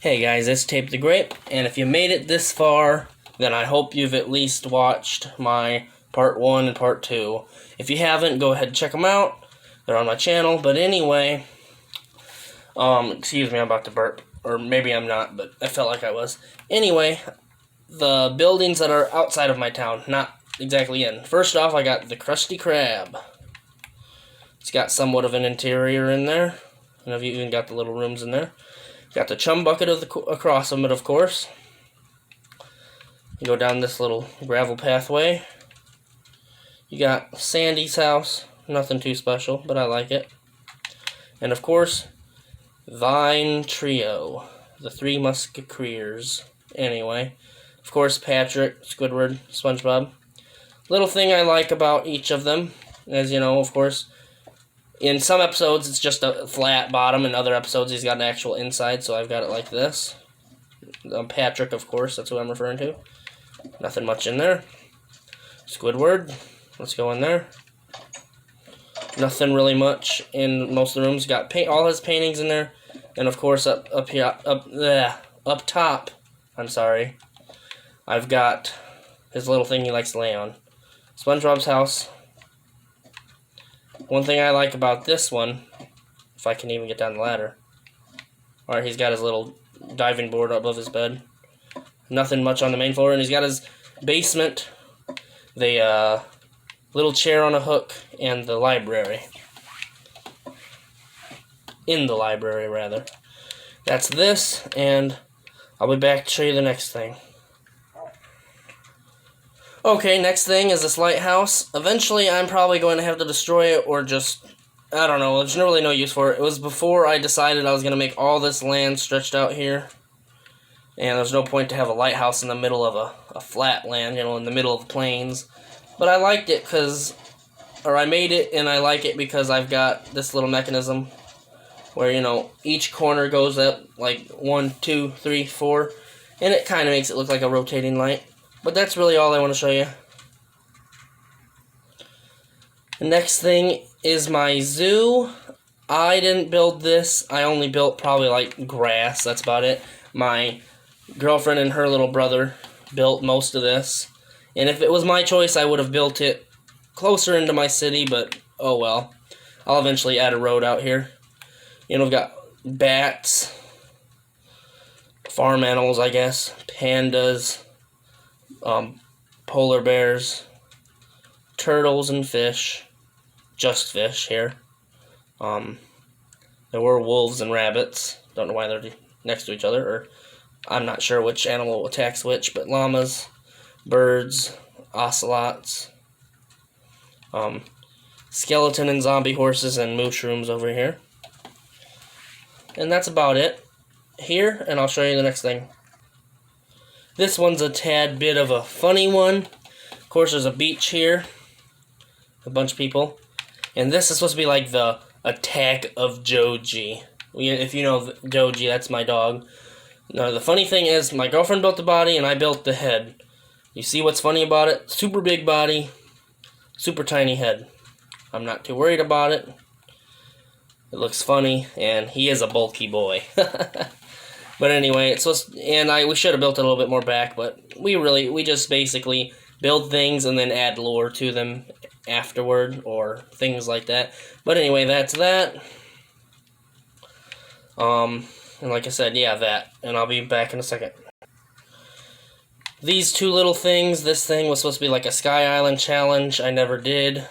Hey guys, it's Tape the Grape, and if you made it this far, then I hope you've at least watched my part 1 and part 2. If you haven't, go ahead and check them out. They're on my channel, but anyway, excuse me, I'm about to burp. Or maybe I'm not, but I felt like I was. Anyway, the buildings that are outside of my town, not exactly in. First off, I got the Krusty Krab. It's got somewhat of an interior in there, and I've even got the little rooms in there. Got the chum bucket across from it, of course. You go down this little gravel pathway. You got Sandy's house. Nothing too special, but I like it. And of course, Vine Trio. The Three Musketeers. Anyway. Of course, Patrick, Squidward, SpongeBob. Little thing I like about each of them, as you know, of course, in some episodes, it's just a flat bottom. In other episodes, he's got an actual inside, so I've got it like this. Patrick, of course, that's what I'm referring to. Nothing much in there. Squidward, let's go in there. Nothing really much in most of the rooms. Got all his paintings in there. And, of course, up top, I'm sorry, I've got his little thing he likes to lay on. SpongeBob's house. One thing I like about this one, if I can even get down the ladder. Alright, he's got his little diving board above his bed. Nothing much on the main floor, and he's got his basement, the little chair on a hook, and the library. In the library, rather. That's this, and I'll be back to show you the next thing. Okay, next thing is this lighthouse. Eventually, I'm probably going to have to destroy it or just, I don't know, there's really no use for it. It was before I decided I was going to make all this land stretched out here. And there's no point to have a lighthouse in the middle of a flat land, you know, in the middle of the plains. But I liked it I made it and I like it because I've got this little mechanism where, you know, each corner goes up like 1, 2, 3, 4. And it kind of makes it look like a rotating light. But that's really all I want to show you. The next thing is my zoo. I didn't build this. I only built probably like grass. That's about it. My girlfriend and her little brother built most of this. And if it was my choice, I would have built it closer into my city, but oh well. I'll eventually add a road out here. You know, we've got bats, farm animals, I guess, pandas, polar bears, turtles and fish, just fish here. There were wolves and rabbits. Don't know why they're next to each other, or I'm not sure which animal attacks which, but llamas, birds, ocelots, skeleton and zombie horses and mushrooms over here. And that's about it here, and I'll show you the next thing. This one's a tad bit of a funny one. Of course, there's a beach here. A bunch of people. And this is supposed to be like the attack of Joji. If you know Joji, that's my dog. Now, the funny thing is, my girlfriend built the body and I built the head. You see what's funny about it? Super big body, super tiny head. I'm not too worried about it. It looks funny, and he is a bulky boy. But anyway, it's supposed, we should have built it a little bit more back, but we just basically build things and then add lore to them afterward, or things like that. But anyway, that's that. And like I said, yeah, that. And I'll be back in a second. These two little things, this thing was supposed to be like a Sky Island challenge. I never did.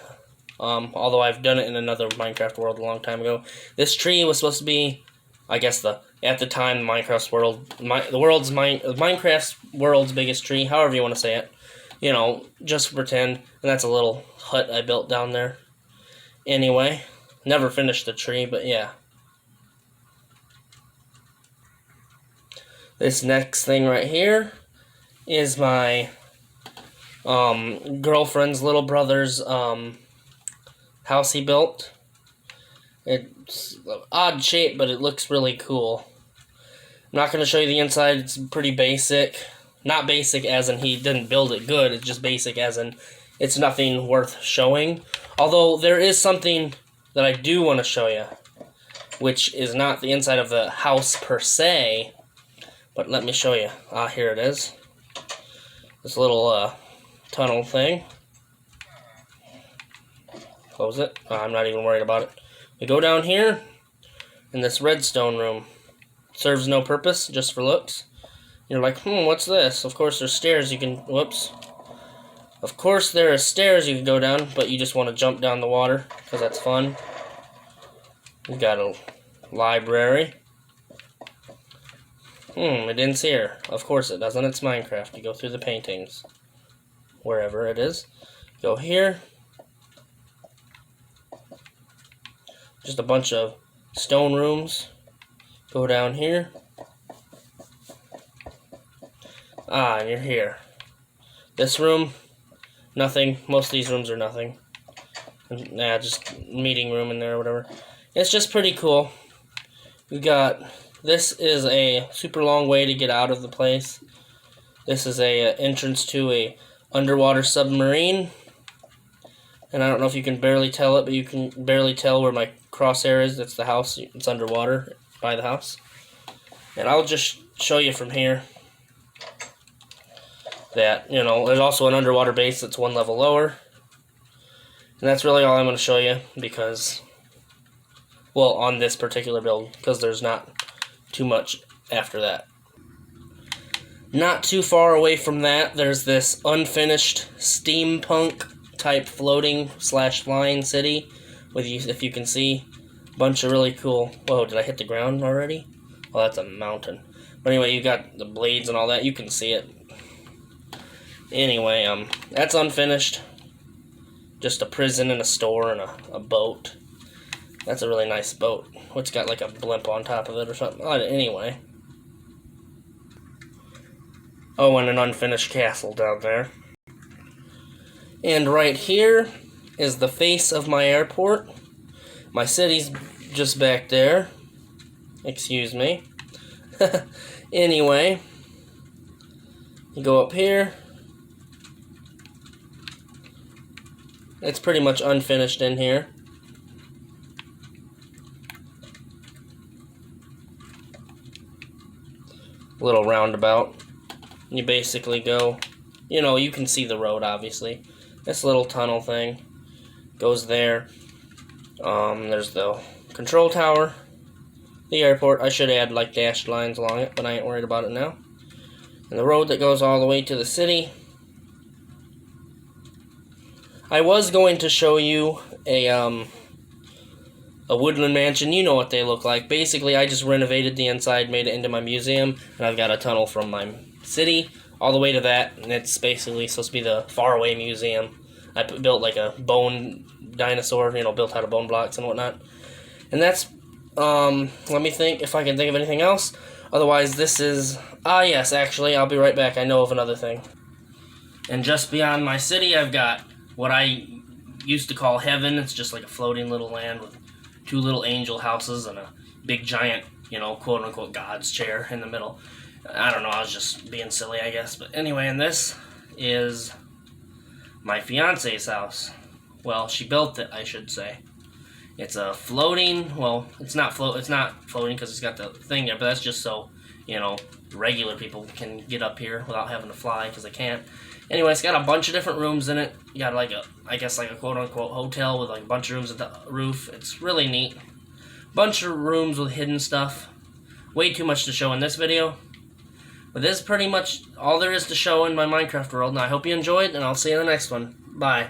Although I've done it in another Minecraft world a long time ago. This tree was supposed to be, I guess, at the time, Minecraft's world's biggest tree, however you want to say it. You know, just pretend. And that's a little hut I built down there. Anyway, never finished the tree, but yeah. This next thing right here is my girlfriend's little brother's house he built. It's an odd shape, but it looks really cool. I'm not going to show you the inside. It's pretty basic. Not basic as in he didn't build it good. It's just basic as in it's nothing worth showing. Although there is something that I do want to show you, which is not the inside of the house per se, But let me show you. Ah, here it is. This little tunnel thing. Close it. I'm not even worried about it. We go down here in this redstone room. Serves no purpose, just for looks. You're like, what's this? Of course there's stairs you can, whoops. Of course there are stairs you can go down, but you just want to jump down the water, because that's fun. We've got a library. It ends here. Of course it doesn't, it's Minecraft. You go through the paintings. Wherever it is. Go here. Just a bunch of stone rooms. Go down here. Ah, and you're here. This room, nothing. Most of these rooms are nothing. Nah, just meeting room in there or whatever. It's just pretty cool. We got, this is a super long way to get out of the place. This is a entrance to a underwater submarine. And I don't know if you can barely tell it, but you can barely tell where my crosshair is. That's the house. It's underwater by the house. And I'll just show you from here that, you know, there's also an underwater base that's one level lower. And that's really all I'm going to show you because, well, on this particular build, because there's not too much after that. Not too far away from that, there's this unfinished steampunk type floating / flying city with, you, if you can see, a bunch of really cool. Whoa, did I hit the ground already? Oh, that's a mountain. But anyway, you got the blades and all that. You can see it. Anyway, that's unfinished. Just a prison and a store and a boat. That's a really nice boat. It's got like a blimp on top of it or something. Anyway. Oh, and an unfinished castle down there. And right here is the face of my airport. My city's just back there. Excuse me. Anyway, you go up here. It's pretty much unfinished in here. Little roundabout. You basically go, you know, you can see the road obviously. This little tunnel thing goes there. There's the control tower, the airport. I should add like dashed lines along it, but I ain't worried about it now. And the road that goes all the way to the city. I was going to show you a Woodland Mansion. You know what they look like. Basically, I just renovated the inside, made it into my museum, and I've got a tunnel from my city all the way to that, and it's basically supposed to be the faraway museum. I built like a bone dinosaur, you know, built out of bone blocks and whatnot. And that's, let me think if I can think of anything else. Otherwise, this is, yes, actually, I'll be right back. I know of another thing. And just beyond my city, I've got what I used to call heaven. It's just like a floating little land with 2 little angel houses and a big giant, you know, quote-unquote God's chair in the middle. I don't know, I was just being silly, I guess. But anyway, and this is my fiance's house. Well, she built it, I should say. It's a floating, well, it's not floating because it's got the thing there, but that's just so, you know, regular people can get up here without having to fly because they can't. Anyway, it's got a bunch of different rooms in it. You got like a, I guess like a quote-unquote hotel with like a bunch of rooms at the roof. It's really neat. Bunch of rooms with hidden stuff. Way too much to show in this video. But this is pretty much all there is to show in my Minecraft world. And I hope you enjoyed, and I'll see you in the next one. Bye.